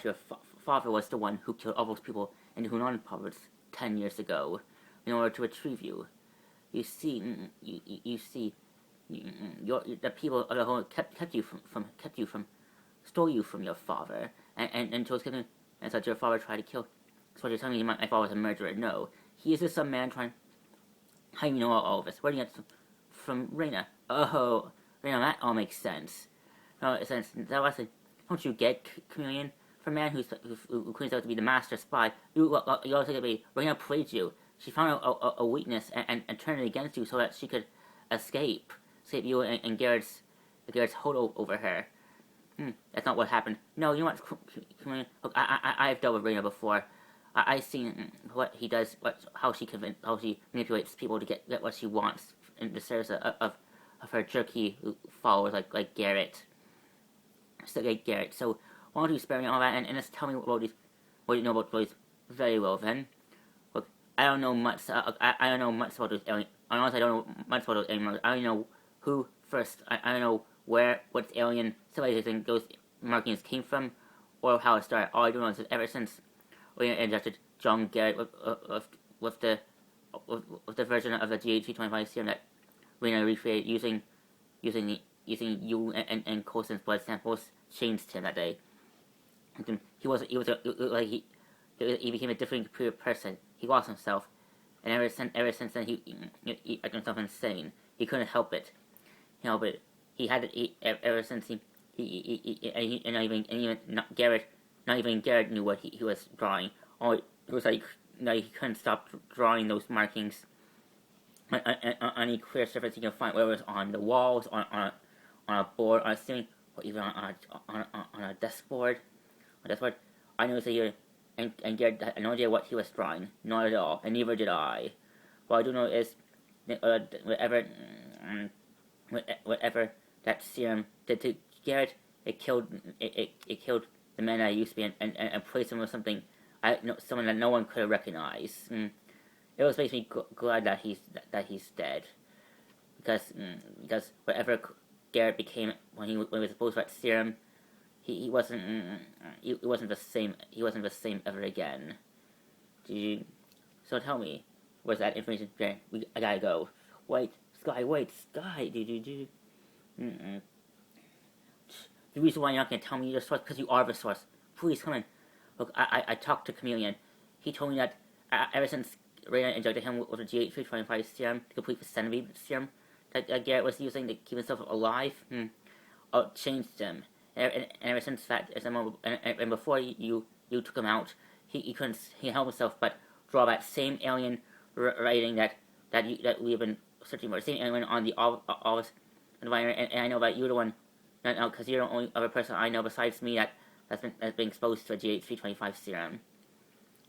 that your father was the one who killed all those people in the Hunan province 10 years ago in order to retrieve you. You see, you see, the people of the whole kept you from stole you from your father and chose killing, and said your father tried to kill. So you're telling me my father was a murderer? No, he is just some man trying. How do you know all of this? Where do you get from Reina? Oh, Reina, that all makes sense. No, sense. That was don't you get, Chameleon? For a man who claims out to be the master spy, you also get to be Reina played you. She found a weakness and turned it against you so that she could escape you and Garrett's hold over her. That's not what happened. No, you know what? Look, I've dealt with Reina before. I've seen what he does, how she manipulates people to get what she wants in the service of her jerky followers like Garrett. So why don't you spare me all that and just tell me what you know about these very well then. Look, I don't know much. I don't know much about those aliens. Honestly, I don't know much about those aliens. I don't know who first. I don't know what alien civilization those markings came from, or how it started. All I do know is that ever since we injected John Garrett with the version of the GH325 serum that Rena recreated using you and Coulson's blood samples, changed him that day. And he became a different person. He lost himself, and ever since then he acted himself insane. He couldn't help it. He had it ever since not even Garrett knew what he was drawing. It was like he couldn't stop drawing those markings on any clear surface he can find, whether it was on the walls, on a board, on a ceiling, or even on a desk board. I noticed that you and Garrett had no idea what he was drawing, not at all, and neither did I. What I do know is whatever that serum did to Garrett, it killed the man I used to be and replaced him with someone that no one could recognize. It was makes me glad that he's dead, because whatever Garrett became when he was exposed to that serum, he wasn't the same. He wasn't the same ever again. So tell me, where's that information? I gotta go. Wait, Sky. The reason why you're not gonna tell me your source because you are the source. Please come in. Look, I talked to Chameleon. He told me that ever since Reyna injected him with a GH325 serum to complete the centipede serum that Garrett was using to keep himself alive, it changed him. And ever since that, and before you took him out, he couldn't help himself but draw that same alien writing that we have been searching for, the same alien on the Alvis environment. And I know that you're the one, because you're the only other person I know besides me that's been exposed to a GH325 serum.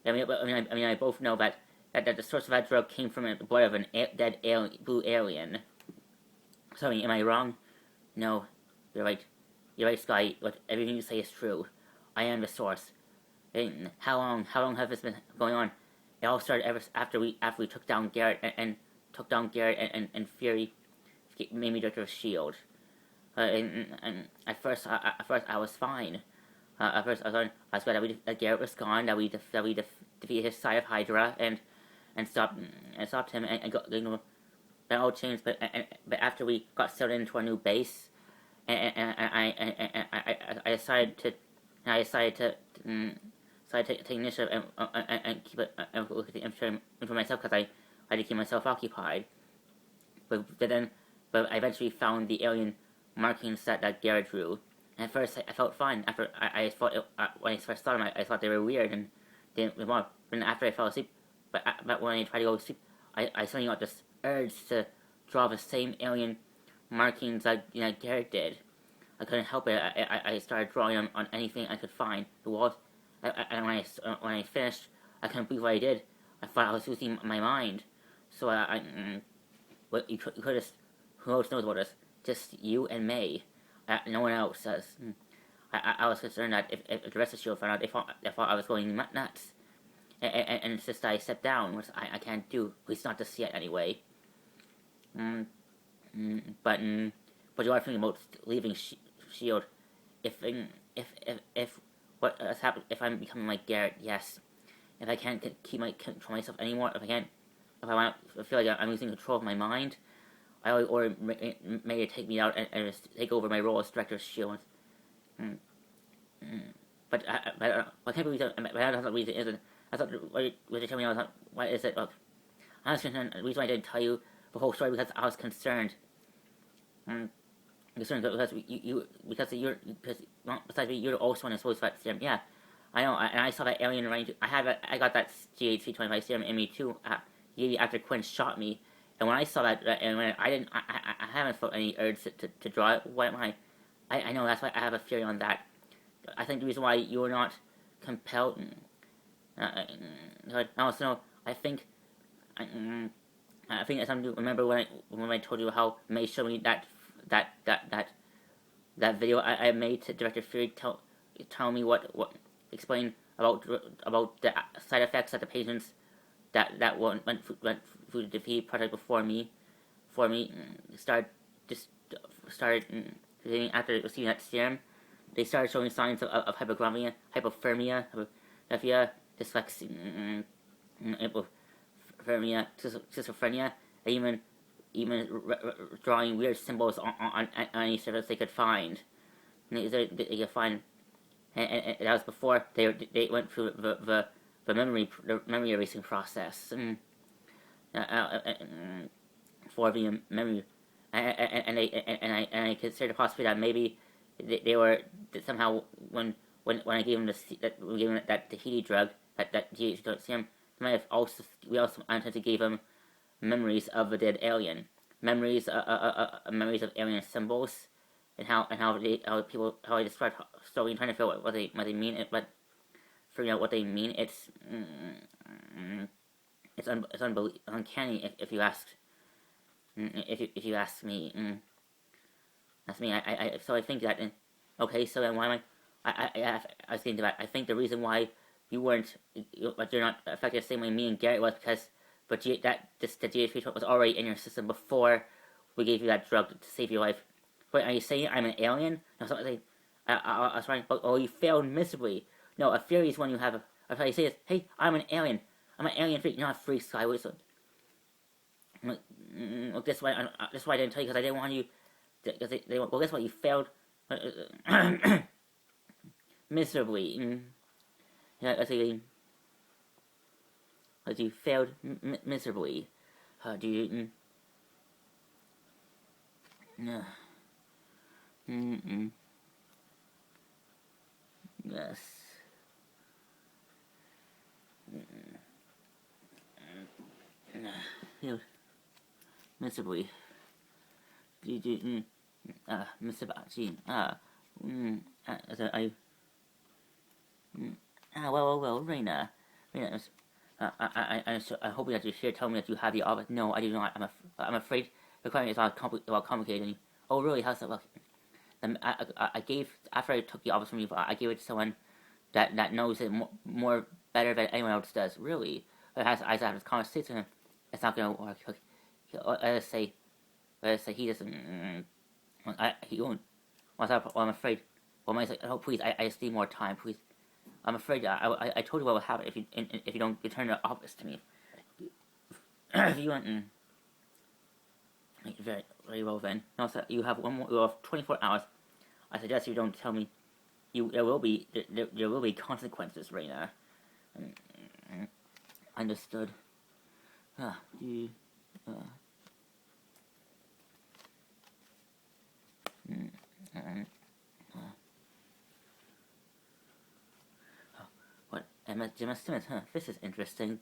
I both know that the source of that drug came from the blood of a dead blue alien. So, am I wrong? No, you're right. You're right, Sky. Everything you say is true. I am the source. And how long has this been going on? It all started after we took down Garrett and Fury made me director of Sheild. And at first I was fine. At first I was glad that Garrett was gone, that we defeated his side of Hydra and stopped him and got that all changed. But after we got settled into our new base, and I decided to take initiative and keep it look at the info for myself because I had to keep myself occupied. But I eventually found the alien markings that Garrett drew. And at first I felt fine. After I thought when I first saw them, I thought they were weird and didn't want. But after I fell asleep, but when I tried to go to sleep, I suddenly got this urge to draw the same alien markings that Garrett did. I couldn't help it. I started drawing them on anything I could find. The walls. And when I finished, I couldn't believe what I did. I thought I was losing my mind. So what you could just, who else knows about this? Just you and May. No one else does. I was concerned that if the rest of Sheild found out, they thought I was going nuts. And it's just that I stepped down, which I can't do. At least not just yet, anyway. But you are thinking about leaving Sheild. If what has happened if I'm becoming like Garrett. Yes, if I can't control myself anymore, if I feel like I'm losing control of my mind, I will order May to take me out and just take over my role as director of Sheild. Mm, but I can't believe that. But that's not the reason. Isn't I thought what you're telling me? What is it? Look, I was concerned. The reason why I didn't tell you the whole story because I was concerned. Concerned because besides me, you're also one exposed to that serum. Yeah, I know. And I saw that alien range. I got that GH325 serum in me too. After Quinn shot me, and when I saw that, and when I haven't felt any urge to draw it. What am I? I know that's why I have a theory on that. I think the reason why you're not compelled. Also, I think it's something to remember when I told you how May showed me that video I made to Director Fury tell me what explain about the side effects that the patients that went through the defeat project before me started after receiving that serum. They started showing signs of hypoglycemia, hypothermia, dyslexia, hypothermia, schizophrenia, and even drawing weird symbols on any surface they could find. They could find, and that was before they went through the memory erasing process for the memory, and I considered the possibility that maybe they were somehow when I gave them that Tahiti drug, that GH serum, we also unintentionally gave them memories of the dead alien, memories of alien symbols, and how I described slowly trying to figure out what they mean, but figuring out what they mean. It's uncanny if you ask me. That's me. So I think that. Okay, so then why am I was thinking about. I think the reason why you're not affected the same way me and Garrett was because, the GH3 was already in your system before we gave you that drug to save your life. Wait, are you saying I'm an alien? No, something. I was trying. Oh, you failed miserably. No, a theory is when you have a. If you say this, hey, I'm an alien. I'm an alien freak, not a freak. So look, that's why I didn't tell you because I didn't want you. Well, guess what? You failed miserably. Yeah, I say. But you failed miserably. Do you? No. Yes. Failed miserably. Mr. Bachi. Well, Reina. I hope that you should tell me that you have the office. No, I do not. I'm afraid the question is about complicated. Oh, really? How's that look? I gave after I took the office from you. I gave it to someone that knows it more better than anyone else does. Really, I have this conversation. It's not gonna work. Let's say he doesn't. He won't. Well, I'm afraid. Well, I say, oh please, I just need more time, please. I'm afraid I told you what would happen if you don't return the office to me. If you want, very very well then. No, so you have 24 hours. I suggest you don't tell me. There will be consequences, Reina. Understood. What? Gemma Simmons, huh? This is interesting.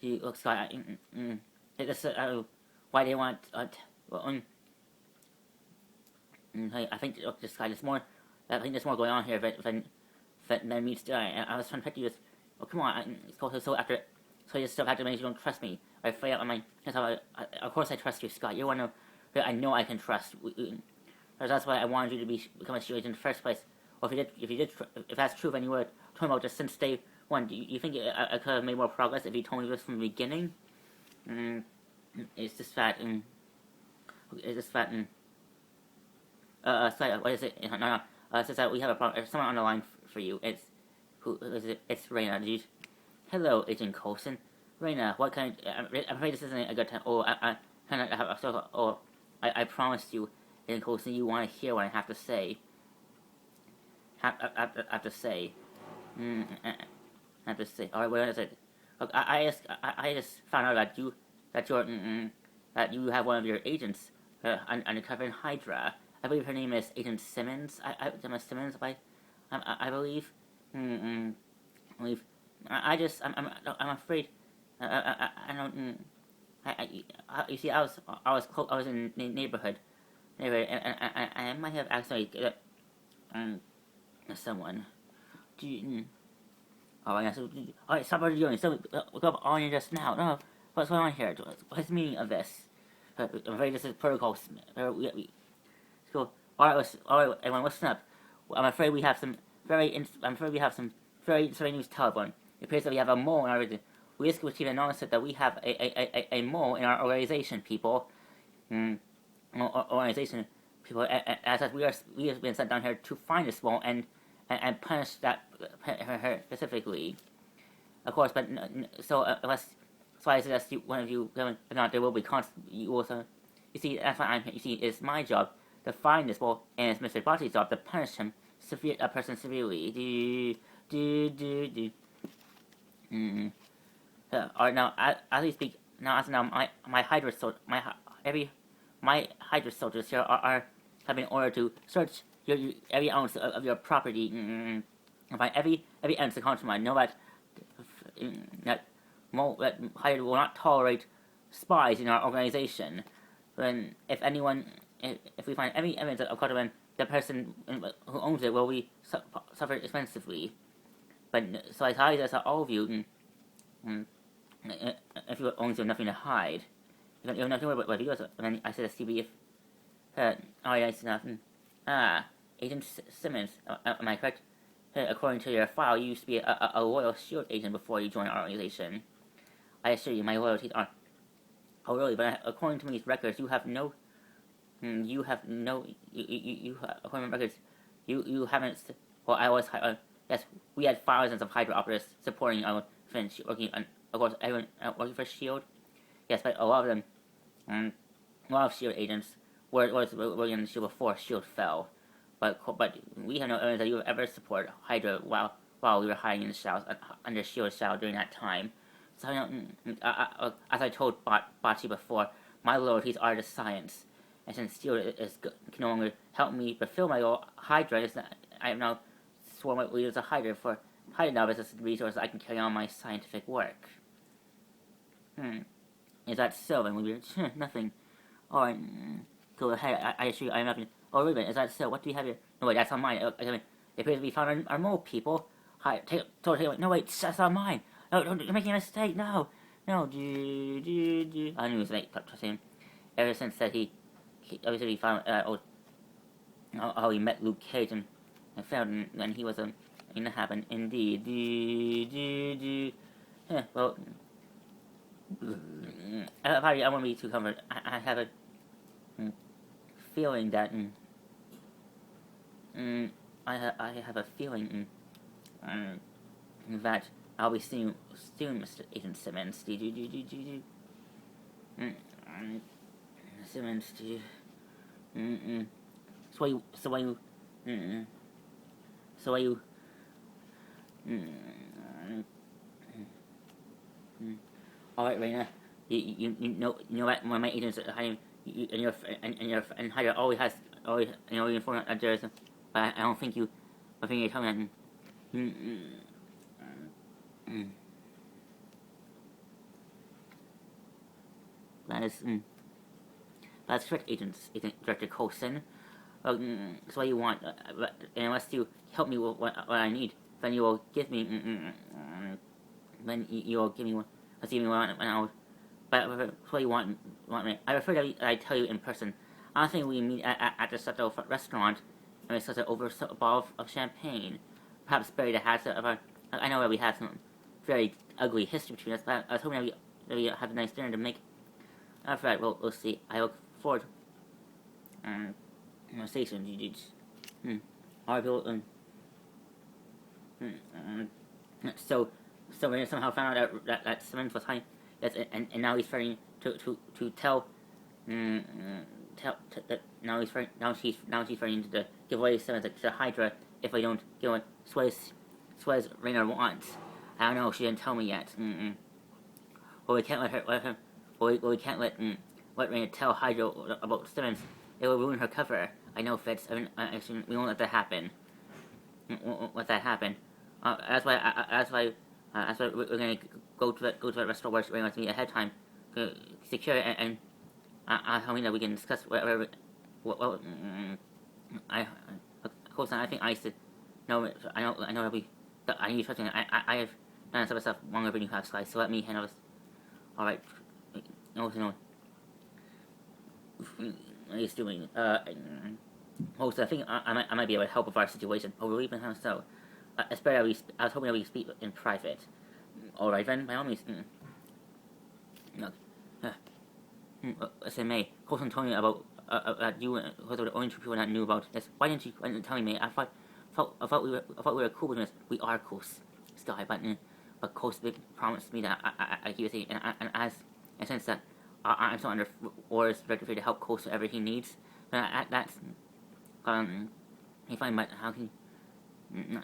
He looks like why they want I think this guy is more. I think there's more going on here than meets. I was trying to pick you. Oh come on! So after, so you still have to make you don't trust me. I fail on my. Of course I trust you, Scott. You're one of I know I can trust. That's why I wanted you to become a Sheild in the first place. Or if that's true, then you were talking about this since day one. Do you think I could have made more progress if you told me this from the beginning? It's just that. It's just that. Sorry, what is it? No. It's just that we have a problem. There's someone on the line for you. Who is it? It's Reina. Hello, Agent Coulson. Reina, what kind? I'm afraid this isn't a good time. Oh, I promised you, Agent Coulson, you want to hear what I have to say. Have to say. Have to say. All right, what is it? Look, I just found out that you have one of your agents undercover in Hydra. I believe her name is Agent Simmons. Emma Simmons, I believe. I believe. I'm afraid. I don't. You see, I was in the neighborhood, and I might have accidentally someone. Oh yeah. So, all right, stop what you're doing. So, look up on you just now. No, what's going on here? What's the meaning of this? I'm afraid this is protocol. So, all right, everyone, listen up. I'm afraid we have some very disturbing news to tell everyone. It appears that we have a mole in our region. We just received an announcement that we have a mole in our organization, people. Organization, people. As we have been sent down here to find this mole and punish her specifically. Of course, but so I suggest one of you, if not, there will be you also. You see, that's why I'm here. You see, it's my job to find this mole, and it's Mr. Botty's job to punish him, a person severely. Alright, now as we speak, my Hydra soldiers here have been ordered to search every ounce of your property, and find every ounce of contraband. Know that Hydra will not tolerate spies in our organization. When if we find any evidence of contraband, the person who owns it will be suffer expensively. But so I tell you this to all of you, if you own nothing to hide, you have nothing to worry about videos. And then I said to Stevie, nice enough. Agent Simmons, am I correct? According to your file, you used to be a loyal Sheild agent before you joined our organization. I assure you, my loyalties are. Oh really? But according to these records, you have no. You according to records, you haven't. Well, I was. Yes, we had thousands of Hydra operatives supporting our Finch, working on, of course, everyone working for Sheild. Yes, but a lot of them, a lot of Sheild agents were working on Sheild before Sheild fell. But we have no evidence that you have ever supported Hydra while we were hiding in the shadows under Shield's shadow during that time. So as I told Bocce before, my loyalties are to science, and since Sheild can no longer help me fulfill my role, Hydra I have now sworn my leaders to Hydra for Hydra now as a resource I can carry on my scientific work. Is that so? And we nothing. Alright, go ahead. I assure you, I'm not going to. Oh, wait a minute, is that so? What do we have here? No, wait, that's on mine. It appears we found our mole, people. Hi, no, wait, that's on mine. No, you're making a mistake. No. I knew it was late, trust him. Ever since that he obviously found, how he met Luke Cage and found when he was, in the happen, indeed. Well, I won't be too comforted. I have a feeling that I have a feeling that I'll be seeing soon, Mr. Agent Simmons. Simmons, Alright, Raina. You know what? One of my agents are hiding. And Hydra always informed that there's. But I don't think you. I think you're telling that. That's correct, Agent Director Coulson. So what you want, unless you help me with what I need, then you will give me. Then you will give me one. Let's give me one, and I'll. But what you want me? I prefer that I tell you in person. I think we meet at the Soto restaurant, and we discuss over a bottle of champagne. Perhaps bury the hatchet of our. I know that we had some very ugly history between us, but I was hoping that we have a nice dinner to make Alright, well, we'll see. I look forward conversation. Alright, people. So we somehow found out that Simmons was hiding. Yes, and now he's starting to tell. Now she's starting to give away Simmons to Hydra if we don't give what Suez Raynor wants. I don't know. She didn't tell me yet. Well, we can't let her. We can't let Raynor tell Hydra about Simmons. It will ruin her cover. I know, Fitz. Actually, we won't let that happen. That's why we're gonna go to that restaurant where we want to meet ahead of time, secure it, and I mean that we can discuss whatever. Of course, I think I should know. I know that I need to trust me. I have done some stuff longer than you have, Sky. So let me handle this. All right. No. What he's doing. Also, I think I might be able to help with our situation. Oh, really? How so? I was hoping that we speak in private. Alright then, by all means. No. Listen, May, Colson told me about that you were the only two people that knew about this. Why didn't you tell me, May? I thought we were cool with this. We are cool, Sky, but Colson promised me that I keep it, and as in a sense that I'm still under orders directly to help Colson whatever he needs. That's if I might, how can and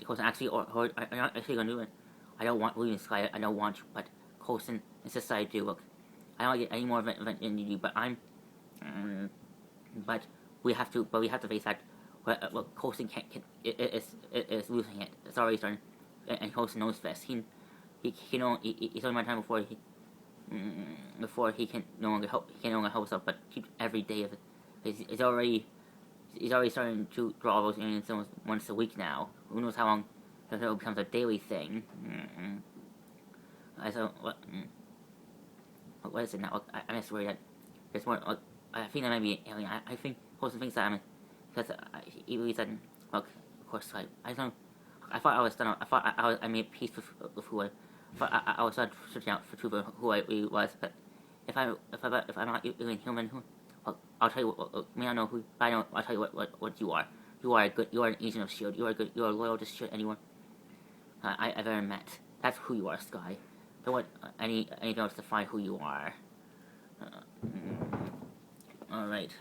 Colson actually, or I'm not actually gonna do it. I don't want William Sky. I don't want you, but Colson insists I do. Look, I don't get any more of it than you do, but but we have to face that. Look, Colson is losing it. It's already starting, and Colson knows this. He's only my time before he can no longer help. He can no longer help himself, but keep every day of it. He's already starting to draw those aliens once a week now. Who knows how long until it becomes a daily thing. What is it now? I'm just worried that there's more. I think that might be an alien. I think Colson thinks that because he said, look, of course, I don't. I thought I was done. I thought I made peace with who I was not searching out for truth of who I really was. But if I'm not even human, I'll tell you. May I know who? I'll tell you what you are. You are an agent of Shield. You are good. You are loyal to Shield. Anyone I've ever met. That's who you are, Sky. Don't want anything else to find who you are. All right.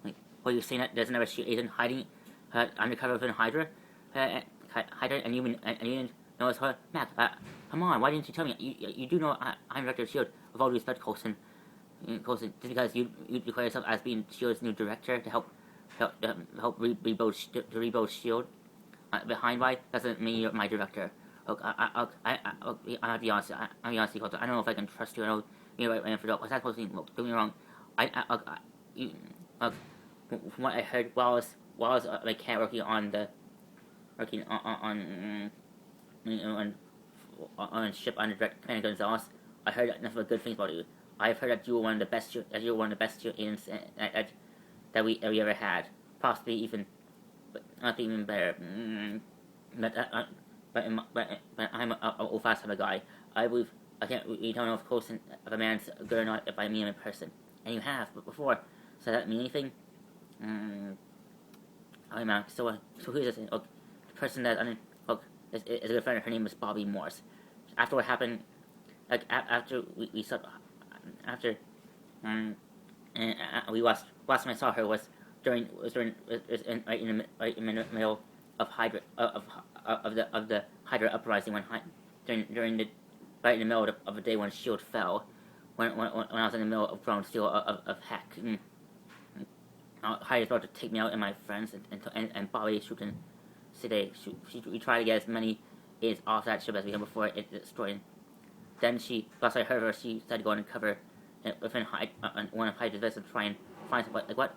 What are you saying? That there's another Shield agent hiding undercover within Hydra? Hydra, and you didn't know it's her? Mac, come on. Why didn't you tell me? You do know I'm director of Shield. With all due respect, Coulson, just because you declare yourself as being Shield's new director to help rebuild Shield behind why doesn't mean you're my director. Look, I'll be honest. I'll be honest, Coulson. I don't know if I can trust you. I know you're right when I forgot. What's that supposed to mean? Look, don't get me wrong. Look, from what I heard, while I was working on ship under Director Commander Gonzalez, I heard nothing but good things about you. I've heard that you were one of the best agents that we ever had, possibly even, but not even better. But I'm a old fast type of guy. I believe we don't know if Coulson if a man's good or not if I meet him in person, and you have, but before. So does that mean anything? So who's this? The person that is a good friend. Her name is Bobby Morse. After what happened, after we saw, we last time I saw her was right in the middle of Hydra of the Hydra uprising during the right in the middle of the day when Shield fell, when I was in the middle of ground steel of heck. Hydra's about to take me out and my friends, and Bobby shooting today. We tried to get as many aliens off that ship as we can before it destroyed. Then last I heard her, she decided to go undercover within one of Hydra's vessels to try and find something. Like what?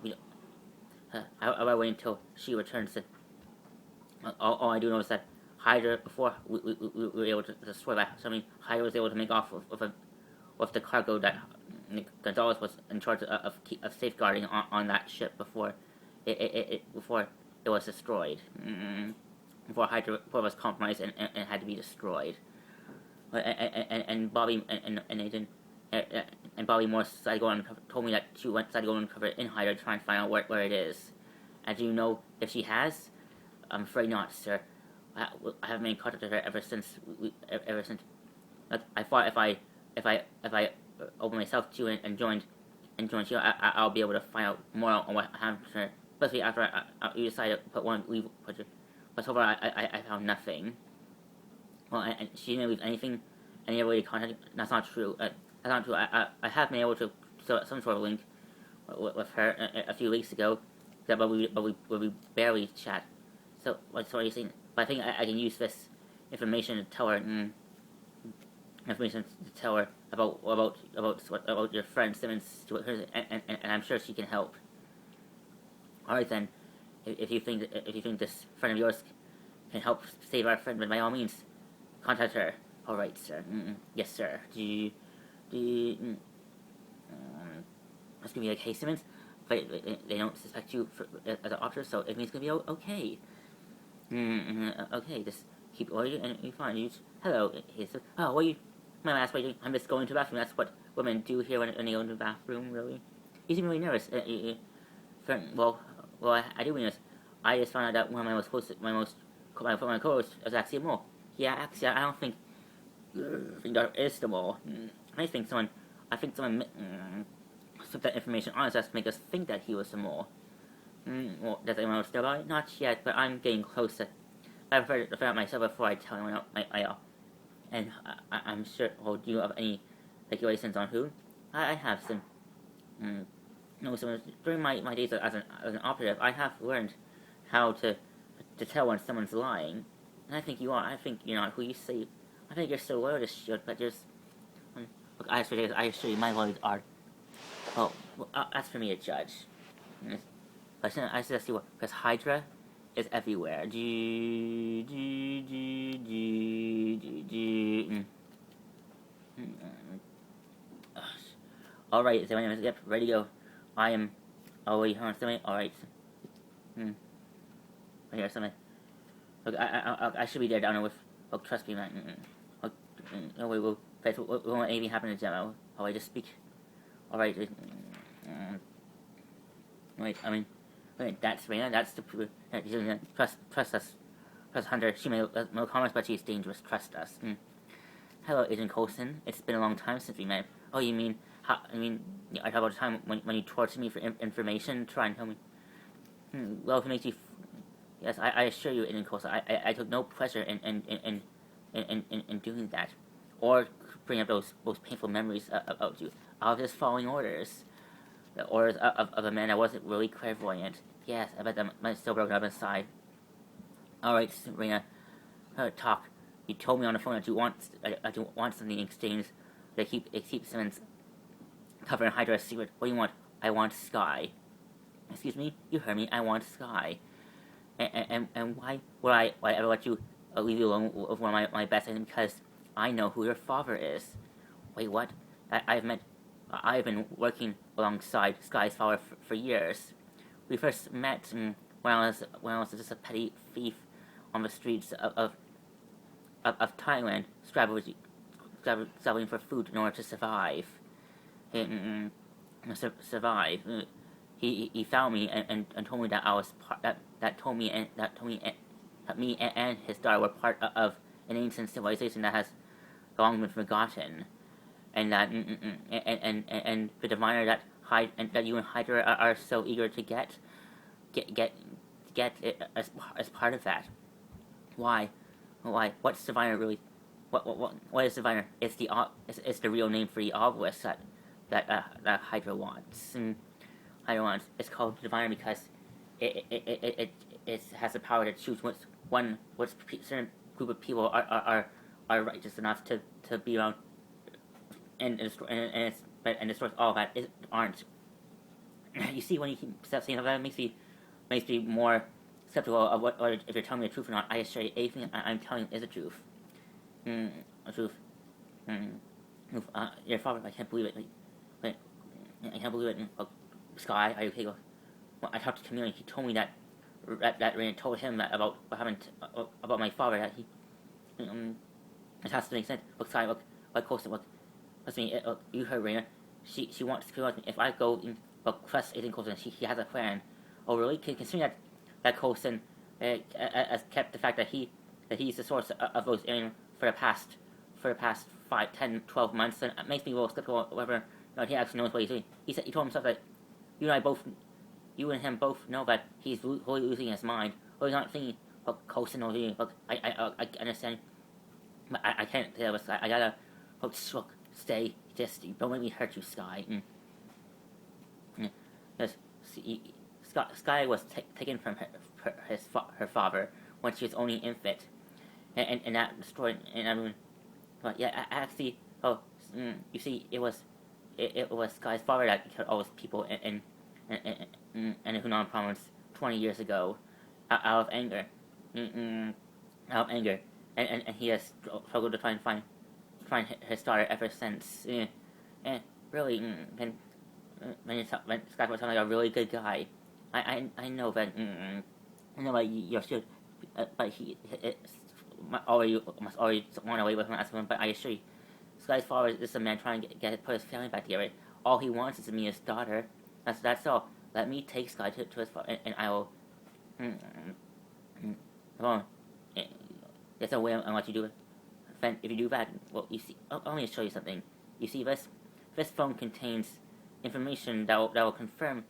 I wait until she returns. All I do know is that Hydra, before we were able to destroy that, Hydra was able to make off with the cargo that Gonzalez was in charge of safeguarding on that ship before it was destroyed. Before it was compromised and had to be destroyed. and Bobby and Nathan and Bobby Morse decided to go on told me that she decided to go uncover it in Hydra, trying to find out where it is. And do you know if she has? I'm afraid not, sir. I haven't been in contact with her ever since. Like, I thought if I open myself to it and joined Sheild, I'll be able to find out more on what happened to her. Especially after you decided to put one leave picture. But so far I found nothing. Well, and she didn't leave anything, any way to contact. That's not true. That's not true. I have been able to set some sort of link with her a few weeks ago, but we barely chat. So what are you saying? But I think I can use this information to tell her. Information to tell her about your friend Simmons, and I'm sure she can help. All right then, if you think this friend of yours can help save our friend, then by all means, contact her. All right, sir. Yes, sir. That's gonna be okay, Simmons. But they don't suspect you as an officer, so it means it's gonna be okay. Okay, just keep order and you're fine. Hello. What are you? My last way, I'm just going to the bathroom. That's what women do here when they go into the bathroom. Really, you seem really nervous. Well, I do mean this. I just found out that one of my co-hosts was actually a mole. Yeah, actually, I don't think there is the mole. I think someone took that information on us to make us think that he was the mole. Well, does anyone else know about it? Not yet, but I'm getting closer. I've heard it out myself before I tell anyone else. And I'm sure. Well, do you have any speculations on who? I have some. No, so during my days as an operative, I have learned how to tell when someone's lying. And I think you are. I think you're not who you say. I think you're so loyal to Sheild, but there's. Look, I assure you, my loyalties are. Well, that's for me to judge. But I suggest you because Hydra is everywhere. Alright, is everyone yep, ready to go? I am. Oh wait, hold on, somebody. Alright. Right here, somebody. Look, I should be there down there with. Oh, trust me, man. No, we won't let anything happen to demo. Oh, I just speak. Alright. Wait, that's Rena. That's the trust us. Trust Hunter. She may no comments, but she's dangerous. Trust us. Hello, Agent Coulson. It's been a long time since we met. Oh, you mean? I talk about the time when you tortured me for information. Try and tell me. Well, if it makes you. Yes, I assure you, Agent Coulson. I took no pleasure in doing that, or bring up those painful memories of you. I was just following orders. The orders of a man that wasn't really clairvoyant. Yes, I bet that might still broken up inside. Alright, Serena. Talk. You told me on the phone that you want something in exchange. It keeps Simmons covering Hydra's secret. What do you want? I want Sky. Excuse me? You heard me. I want Sky. And why would I ever let you leave you alone with one of my best friends? Because I know who your father is. Wait, what? I've been working alongside Sky's father for years. We first met when I was just a petty thief on the streets of Thailand, scrabbling for food in order to survive. He found me and told me that I was that me and his daughter were part of an ancient civilization that has long been forgotten. And that and the diviner that you and Hydra are so eager to get as part of that. Why? What's diviner really? What is diviner? It's the real name for the obelisk that Hydra wants. Hydra wants. It's called diviner because it has the power to choose which certain group of people are righteous enough to be around. And destroys all that aren't. You see, when you keep saying that, it makes me more skeptical of what if you're telling me the truth or not. I assure you, anything I'm telling is the truth. The truth. Your father, I can't believe it. I can't believe it. Sky, are you okay? Well, I talked to Camille. He told me that Raina told him that about what happened about my father. That It has to make sense. Look, Sky, look, Coulson, look. Listen, you heard Raina. She wants to kill me. If I go in, look, quest Aiden Coulson, he has a plan. Oh, really? Considering that Coulson has kept the fact that he's the source of those aliens for the past 5, 10, 12 months, and it makes me a little skeptical whether he actually knows what he's doing. He told himself that you and him both know that he's really losing his mind. Well, he's not thinking, look, Coulson knows you. Look, I understand. But I can't tell this. I gotta, look, stay. Just don't let me hurt you, Sky. Yes, Sky was taken from her father when she was only an infant, and that destroyed and everyone. But yeah, actually, you see, it was Sky's father that killed all those people in the Hunan province 20 years ago, out of anger, out of anger, and he has struggled to try and find his daughter ever since. Really, when Sky was like a really good guy, I know that you're still, but he must already run away with him as well. But I assure you, Sky's father is a man trying to put his family back together. All he wants is to meet his daughter. That's all. Let me take Sky to his father, and I will. Well, there's no way I'll let you do it. Then if you do that, well, you see, let me show you something. You see, this phone contains information that will confirm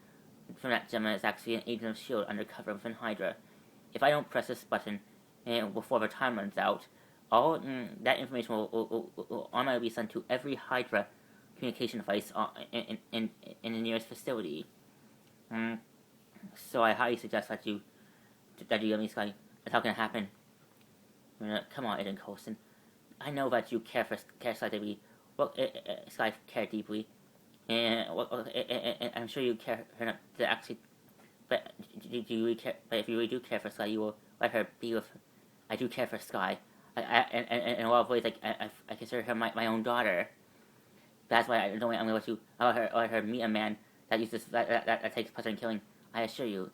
from that Gemma is actually an agent of Sheild undercover within Hydra. If I don't press this button before the time runs out, all that information will automatically be sent to every Hydra communication device in the nearest facility. So I highly suggest that you let me, Sky. That's how can it happen. Come on, Aiden Coulson. I know that you care Sky deeply. Well, Sky care deeply. And I'm sure you care her not to actually. But do you really care? But if you really do care for Sky, you will let her be with. I do care for Sky. In a lot of ways, like I consider her my own daughter. That's why I'm going to let you. I'll let her meet a man that uses that takes pleasure in killing. I assure you,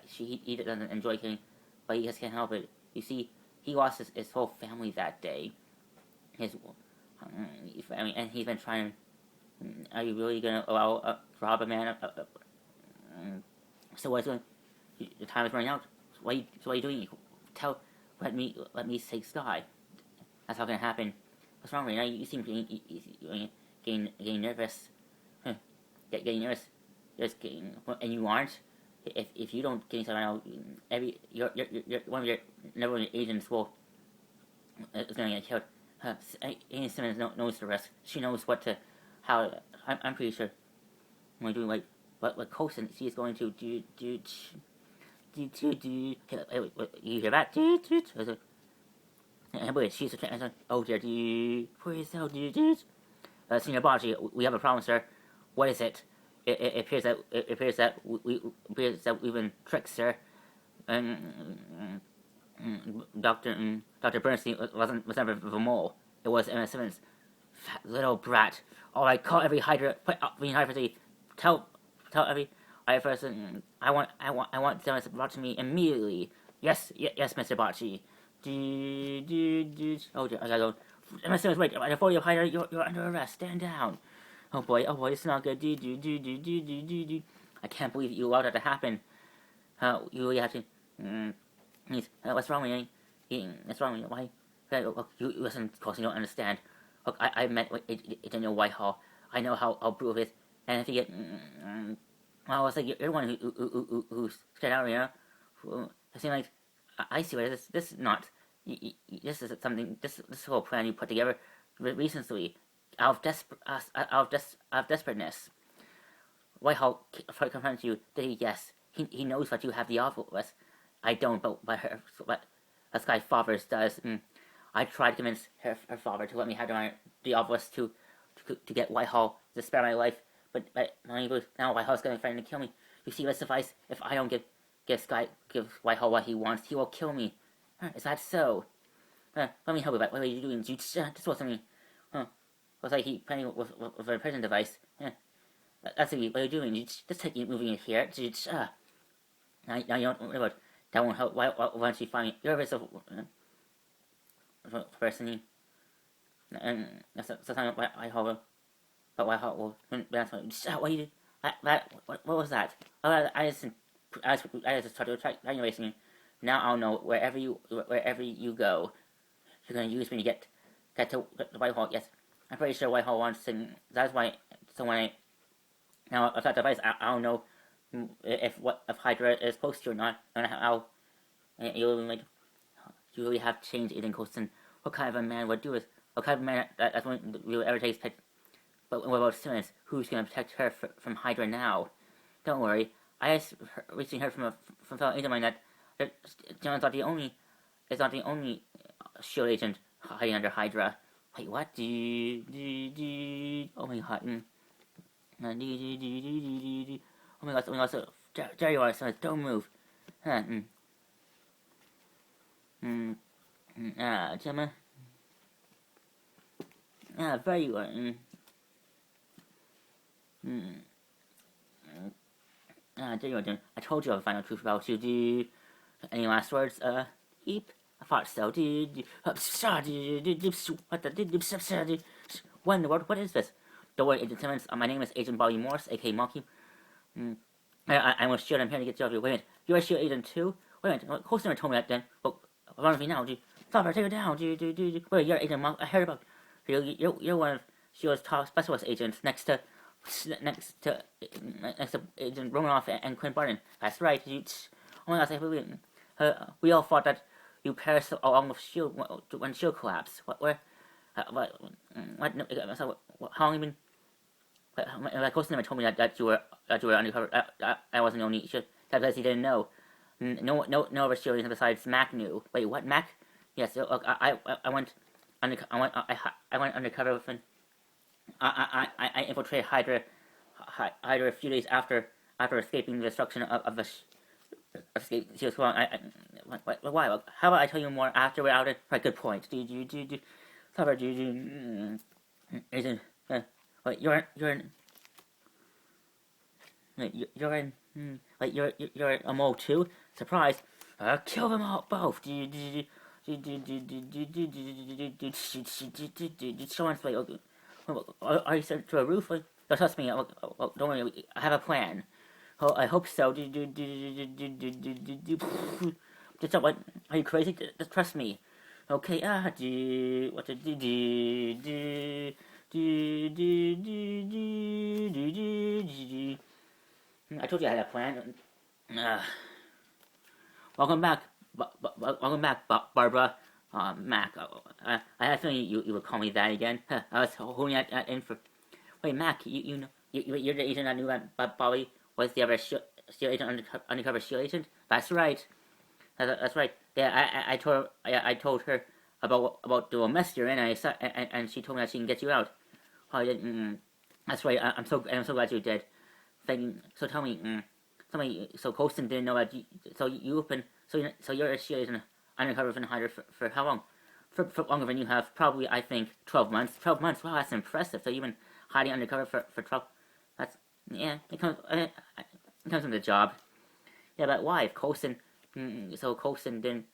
he doesn't enjoy killing, but he just can't help it. You see, he lost his whole family that day. His family, and he's been trying. Are you really gonna allow rob a man? So what's going? The time is running out. So what are you doing? Let me take Sky. That's not gonna happen. What's wrong right now? You seem getting nervous. Getting nervous. And you aren't. If you don't get inside right now, one of your number one agents is gonna get killed. Amy Simmons knows the risk. She knows how. I'm pretty sure. Am I doing like what Coulson? She is going to do. You hear that? Wait, she's a oh dear. Please tell Senior Bocci, we have a problem, sir. What is it? It appears that we've been tricked, sir. Dr. Bernstein was never the mole. It was Emma Simmons. Fat little brat. All right, call every Hydra. Tell every Hydra person. I want them brought to me immediately. Yes, Mr. Bocci. Oh dear, I gotta go. Emma Simmons, wait. Before you Hydra, you're under arrest. Stand down. Oh boy, it's not good. I can't believe you allowed that to happen. You really have to. What's wrong with you? What's wrong with you? Why? Look, you listen, of course you don't understand. Look, I met Daniel Whitehall. I know how brutal it is. And if you get, well, it's like you're the one who's scared out, you know. It seems like I see what it is. This is not. This is something. This whole plan you put together recently, out of desperateness. Whitehall confronts you. Did he? Yes. He knows what you have the offer with. I don't, but this guy Favres does. I tried to convince her father to let me have the office to get Whitehall to spare my life, but now Whitehall's going to threaten to kill me. You see, let's suffice if I don't give Whitehall what he wants, he will kill me. Is that so? Let me help you. What are you doing? You just told me. Looks like he playing with a prison device. That's what are you doing? You just take you moving it here. Now you don't worry about that. Won't help. Why don't you find me? You're so. personally, and that's sometimes I hope. But well, that's what you did. What was that? Oh, I just started trying racing. Now I'll know wherever you go, you're gonna use me to get to the Whitehall. Yes, I'm pretty sure Whitehall wants to. That's why. So when I now if that device, I don't know if Hydra is close to you or not. And how you'll like you really have changed Aiden Coulson. What kind of a man would do this? What kind of a man that's when we would ever take his pet. But what about Simmons? Who's going to protect her from Hydra now? Don't worry. I just recently heard from a fellow agent of mine that John's not the only Shield agent hiding under Hydra. Wait, what? Oh my god. Oh my god. So there you are, Simmons. Don't move. Gemma. There you are. There you are, I told you I would find out truth about you. Any last words? Heap? I thought so. What in the world? What is this? Don't worry, Agent Simmons. My name is Agent Bobby Morse, aka Monkey. I'm with Shield. I'm here to get you off your. Wait a minute. You're a Shield agent too? Wait a minute. Coulson never told me that then. Well, run with me now. Stop her. Take her down. Wait, you're Agent Monk. I heard about. You're one of Shield's top specialist agents next to Agent Romanoff and Quinn Barton. That's right. Oh my gosh, we all thought that you perished along with Shield when Shield collapsed. How long you been? Like Coulson never told me that you were undercover. I wasn't the only Shield. That's because he didn't know. No other Shield agent besides Mac knew. Wait, what? Mac? Yes. Look, I went undercover with. I infiltrated Hydra a few days after escaping the destruction of the escape. She was why? How about I tell you more after we're out? Right, good point. Cover. Agent. Wait, you're a mole too. Surprise! Kill them all both. Someone's like. Are you sent to a roof? Don't trust me. Don't worry. I have a plan. Oh, I hope so. Just what? Are you crazy? Just trust me. Okay. What to I told you I had a plan. Welcome back. Barbara. Mac. I had a feeling you would call me that again. I was holding that in for. Wait, Mac, you're the agent I knew that Bobby was the other Shield agent, undercover Shield agent. That's right. That's right. Yeah, I told her about the mess you're in, and she told me that she can get you out. Oh, I didn't. That's right. I'm so glad you did. So tell me. So Coulson didn't know that. So you're a Shield agent. Undercover from Hydra for how long? For longer than you have. Probably, I think, 12 months. 12 months? Wow, that's impressive. So you've been hiding undercover for 12... That's... Yeah, it comes from the job. Yeah, but why? If Coulson... So Coulson didn't...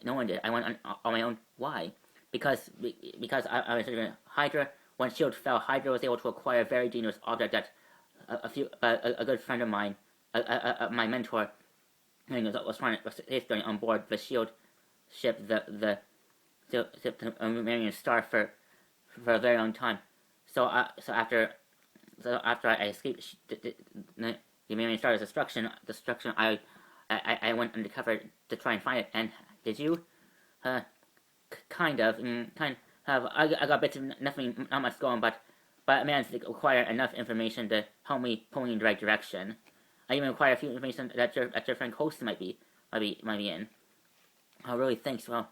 No one did. I went on my own. Why? Because I was in Hydra. When Shield fell, Hydra was able to acquire a very dangerous object that a good friend of mine, my mentor, was trying to safeguard on board the Shield ship, the Marion Star for a very long time. So after I escaped the Marion Star's destruction, I went undercover to try and find it. And did you? Kind of. I got bits of nothing, not much going, but I managed to acquire enough information to help me pull me in the right direction. I even acquired a few information that your friend Coulson might be in. Oh, really? Thanks. Well,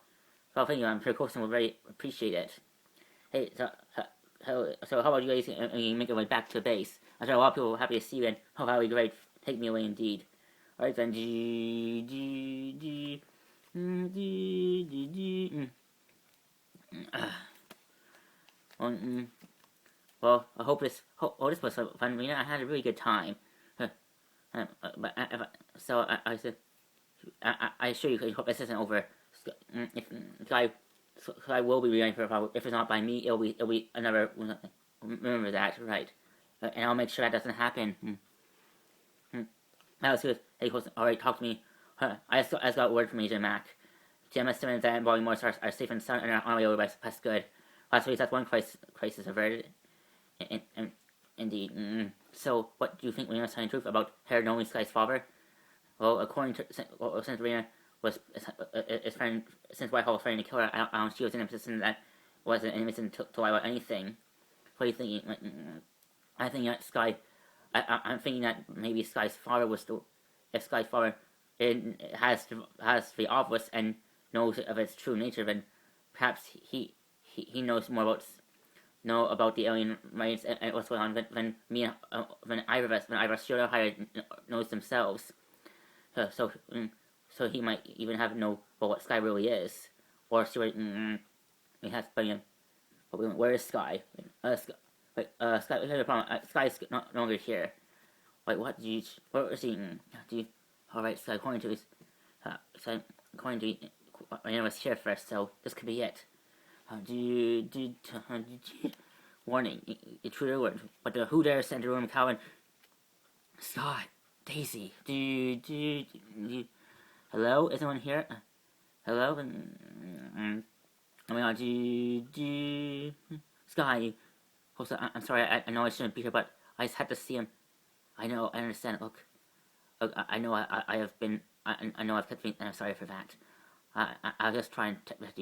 thank you. I'm sure Coulson will very appreciate it. Hey, so how about you guys make your way back to base? I'm sure a lot of people are happy to see you, and that would be great. Take me away, indeed. All right then. Well, I hope this was fun. I had a really good time. So I said, I assure you, I hope this isn't over. If I So I will be reuniting for a while. If it's not by me, it'll be another. Remember that, right? And I'll make sure that doesn't happen. That was good. Hey, alright, talk to me. I just got word from Agent Mac. Gemma Simmons and Bobby Morris are safe and sound and are on the way over. That's good. That's one crisis averted. Indeed. So, what do you think Rena's telling the truth about her knowing Sky's father? Well, according to since Rena was since Whitehall was trying to kill her, she was in a position that wasn't innocent to lie about anything. What do you think? I think that Sky. I'm thinking that maybe Sky's father was the. If Sky's father has the obvious and knows of its true nature, then perhaps he knows more about the alien race and what's going on than me than either of us Sheild or knows themselves. So he might even have know what Sky really is, or see he has. But where is Sky? Sky, we have a problem. Sky's no longer here. Wait, what? Where is he? Alright, Sky, according to I was here first, so this could be it. Warning, intruder alert. But who dare send a room Calvin? Scott, Daisy, hello? Is anyone here? Hello? Oh my god, Sky. I'm sorry, I know I shouldn't be here, but I just had to see him. I know, I understand. Look I know I have been. I know I've kept me. And I'm sorry for that. I'll just try and protect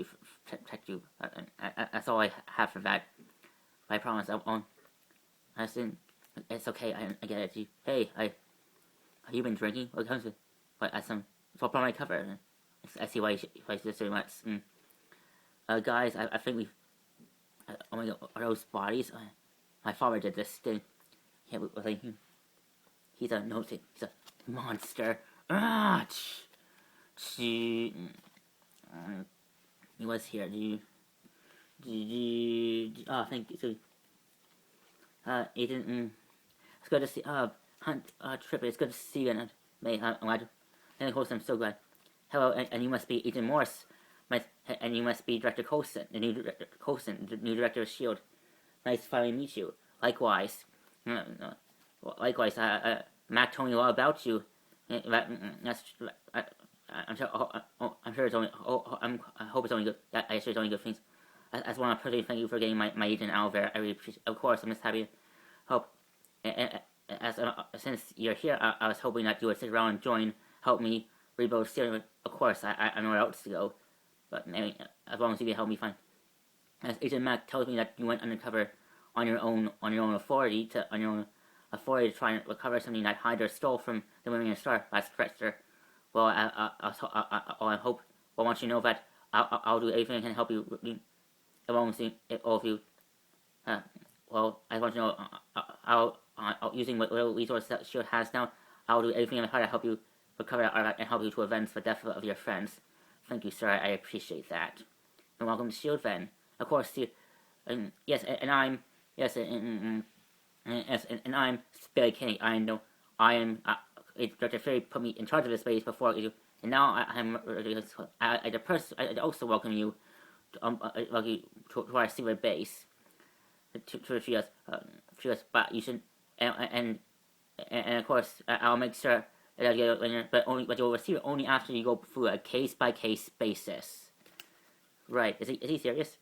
you. That's all I have for that. I promise I won't. It's okay. I get it. Hey, have you been drinking? What comes with? What? It's all part of my cover. I see why you should so much. Guys, I think we've. Oh my god, are those bodies? My father did this thing. Yeah, he's a monster. He was here. Thank you. Ethan, it's good to see. Tripp, it's good to see you. And May, I'm glad. And of course, I'm so glad. Hello, and you must be Ethan Morse. And you must be Director Coulson, the new director of Sheild. Nice to finally meet you. Likewise. Likewise, Mac told me all about you. I'm sure it's only. I hope it's only good. I sure it's only good things. I just want to personally thank you for getting my agent out there. I really appreciate. Of course, I'm just happy. Hope. Since you're here, I was hoping that you would stick around and help me rebuild Syria. Of course, I know where else to go, but maybe as long as you can help me find. As Agent Mac tells me that you went undercover on your own authority to try and recover something that Hydra stole from the Women Star. That's correct, sir. Well, I hope. I want you to know that I'll do everything I can help you. As long as all of you. Well, I want you to know. I'll using what little resources that Sheild has now. I'll do everything in my heart to help you recover that artifact and help you to avenge the death of your friends. Thank you, sir. I appreciate that. And welcome to Sheild, then. Of course, yes, and I'm yes, and I'm Billy Kenny. I know I am. Director Ferry put me in charge of this base before you, and now I also welcome you to our secret base. To us, but you should, and of course I'll make sure that you but you'll receive it only after you go through a case by case basis. Right? Is he serious?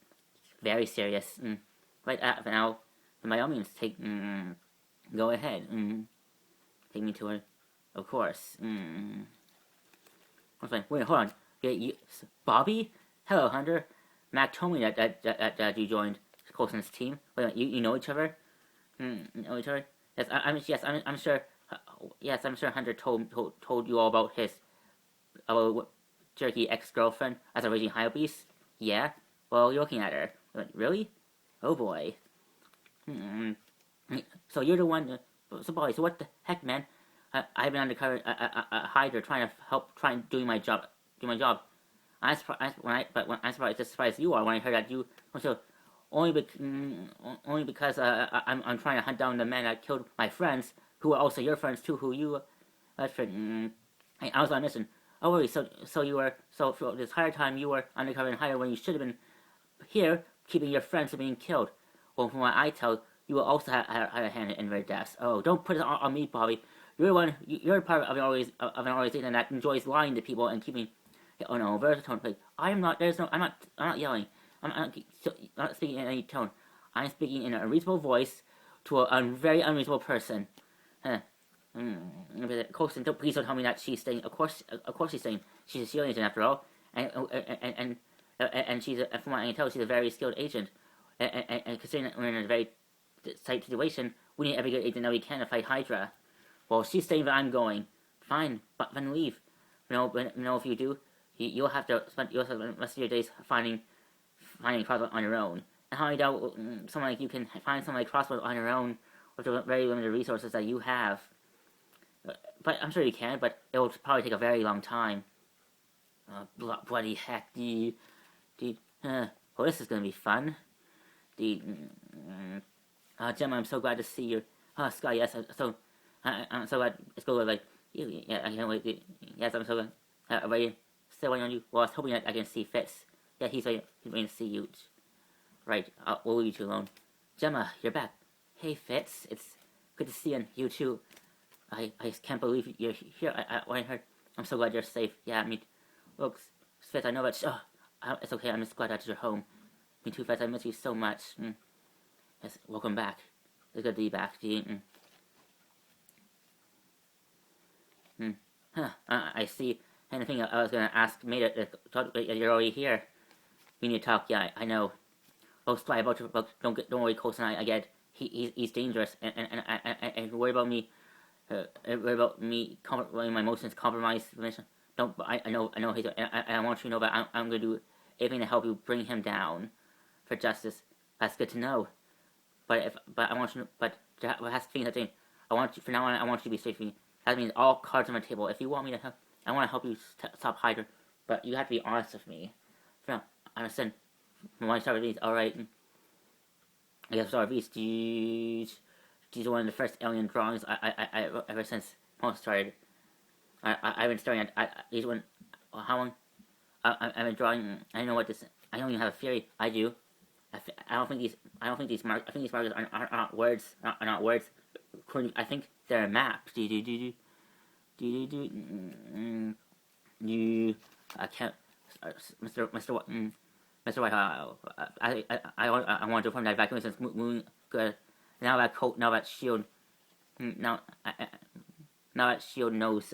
Very serious. Right now, by all means, go ahead. Take me to it, of course. Wait, hold on. Bobby? Hello, Hunter. Mac told me that you joined Coulson's team. Wait, you know each other? Know each other? Yes, I'm sure. Yes, I'm sure Hunter told you all about his jerky ex-girlfriend as a raging high beast. Yeah. Well, you're looking at her. Really? Oh boy. So you're the one. So what the heck, man? I've been undercover Hydra trying to do my job. I'm surprised just surprised you are when I heard that you. So only because I'm trying to hunt down the man that killed my friends, who are also your friends too. Who you? I was on a mission. Oh wait, so you were for this entire time you were undercover in Hydra when you should have been here keeping your friends from being killed. Well, from what I tell, you will also have a hand in their deaths. Oh, don't put it on me, Bobby. You're part of an organization that enjoys lying to people and keeping. Oh no, there's a tone. Like, I'm not yelling. I'm not speaking in any tone. I'm speaking in a reasonable voice to a very unreasonable person. Huh. Colson, please don't tell me that she's staying. Of course she's staying. She's a Shield agent after all, and she's from what I can tell, she's a very skilled agent. And considering that we're in a very tight situation, we need every good agent that we can to fight Hydra. Well, she's staying, but I'm going. Fine, but then leave. If you do, you'll have to spend the rest of your days finding crossbows on your own. And how I doubt someone like you can find someone like crossbows on your own with the very limited resources that you have. But I'm sure you can, but it will probably take a very long time. Bloody heck, dude. Well, this is gonna be fun. Gemma, I'm so glad to see you. Oh, Sky, yes, I'm so glad it's going like, yeah, I can't wait. Yes, I'm so glad. Waiting, still waiting on you. Well, I was hoping that I can see Fitz. Yeah, he's waiting to see you. Right, we'll leave you two alone. Gemma, you're back. Hey, Fitz, it's good to see you, and you too. I just can't believe you're here. When I heard, I'm so glad you're safe. Yeah, I mean, look, Fitz, I know that. It's okay. I'm just glad that you're home. Me too, Fitz. I miss you so much. Yes, welcome back. It's good to be back. I see. Anything I was gonna ask made it. You're already here. We need to talk. Yeah, I know. Oh, Spy, about your book. Don't worry, Colson. I get. He's dangerous, and worry about me. Worry about me. My emotions compromise the mission. Don't. I know. He's. I want you to know that I'm gonna do everything to help you bring him down for justice. That's good to know. But I want you to. But there has to be something. I want you from now on. I want you to be safe for me. That means all cards on my table. If you want me to help, I want to help you stop Hydra. But you have to be honest with me. For now, I understand. From when I started these, alright. I guess start these. These are one of the first alien drawings I ever since most started. I've been staring at these one. How long? I've been drawing. I don't know what this. I don't even have a theory. I do. I don't think these markers. I think these markers are not words. Are not words. I think they're a map. I can't. Mr. White, I want to perform that vacuum since moving good. Now that Shield, now that Shield knows,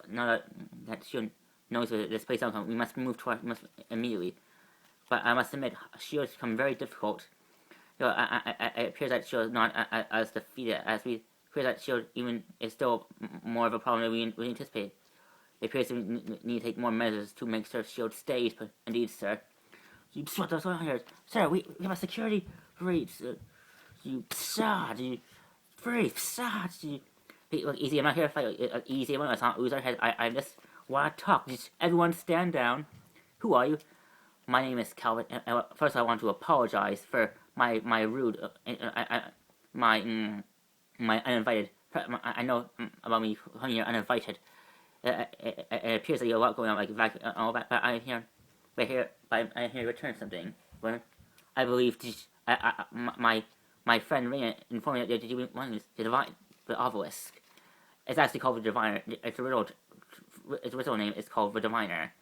now that Shield knows this place outcome, we must move immediately. But I must admit, Shield has become very difficult. It appears that Shield is not as defeated as we. It appears that Shield even is still more of a problem than we anticipate. It appears we need to take more measures to make sure Shield stays. But indeed, sir. You what those on here, sir? We have a security breach. You breach. Hey, look, easy. I'm not here to fight. Easy. Let's not lose our head. I just want to talk. Just everyone stand down. Who are you? My name is Calvin. First, I want to apologize for my rude, my uninvited. I know about me when you're uninvited. It appears that you have a lot going on, like all that. But I'm here to return something. Well, I believe my friend Rena informed me that you want the obelisk. It's actually called the Diviner. Its original name is called the Diviner.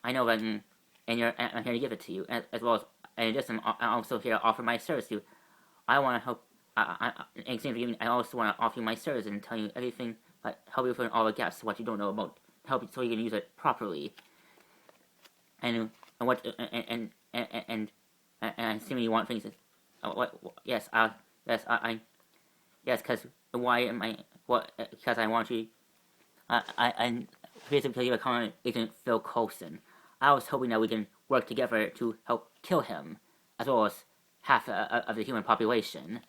I know that, and I'm here to give it to you, as well as, in addition, I'm also here to offer my service to you. I want to help. In exchange for giving, I also want to offer you my service and tell you everything, help you fill in all the gaps, what you don't know about, help you so you can use it properly. And I'm assuming you want things. Yes, because why am I? What? Because I want you. I'm basically a common agent Phil Coulson. I was hoping that we can work together to help kill him, as well as half of the human population.